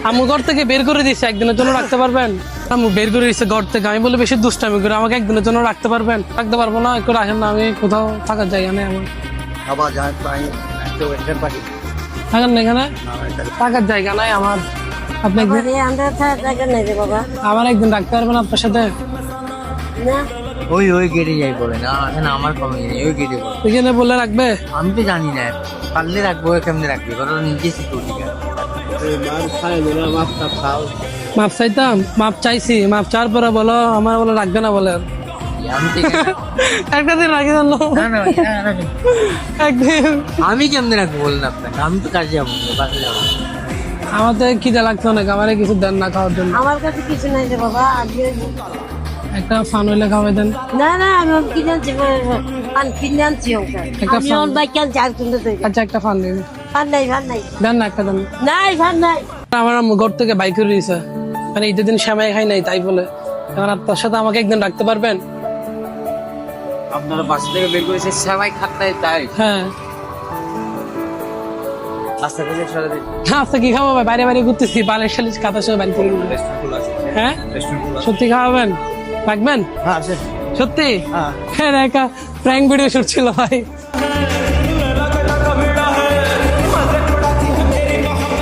আম্মু ঘর থেকে বের করে দিচ্ছে, একদিনের জন্য রাখতে পারবেন? আম্মু বের করে দিচ্ছে ঘর থেকে। আমি বলে বেশি দুষ্টামি করে, আমাকে একদিনের জন্য রাখতে পারবেন? রাখতে পারবো না, একটু রাখেন না, আমি কোথাও থাকার জায়গা নেই আমার। থাকেন না এখানে, থাকার জায়গা নাই আমার। আপনি আমার একদিন রাখতে পারবেন আপনার সাথে? ওই গেটে যাই বলে না, এখানে আমার কমে নেই, ওই গেটে বলে। এখানে বললে রাখবে? আমি তো জানি না, পারলে রাখবো, কেমনে রাখবি, কারণ নিজে সিকিউরিটি মাপ চাইতাম, মাপ চাইছি, মাপ চাওয়ার পরে বলো আমার বলে রাখবে না বলে। আমি তো একটা দিন রাখি জানলো, একদিন। আমি কেমনে রাখবো বলেন আপনাকে? আমি তো কাজে যাবো, বাসে যাবো। আমাদের খিদে লাগছে অনেক, আমার কিছু দেন না খাওয়ার জন্য। আমার কাছে কিছু নাই রে বাবা, একটা ফান হইলে খাওয়াই দেন। না না, আমি কিনে আনছি, পান কিনে আনছি। একটা আমি ফান। ওর বাইক আনছি, আর কিনতে তৈরি। আচ্ছা একটা ফান দিন। ফান নাই, ফান নাই, দেন না, একটা দেন। নাই ফান নাই। আমার আম্মু ঘর থেকে বাইক করে দিয়েছে, মানে ঈদের দিন শ্যামাই খাই নাই তাই বলে। এখন আপনার সাথে আমাকে একদিন রাখতে পারবেন? আপনারা বাসা থেকে বের করেছে সবাই খাতায়, তাই হ্যাঁ। রাস্তা থেকে সরে দিন। আচ্ছা কি খাবো ভাই, বাইরে বাইরে ঘুরতেছি, বালের শালিশ কাতার সঙ্গে বাইরে করে দিবো। হ্যাঁ সত্যি খাওয়াবেন? রাখবেন হ্যাঁ সত্যি? হ্যাঁ। হ্যাঁ, একা প্র্যাঙ্ক ভিডিও শুট ছিল ভাই।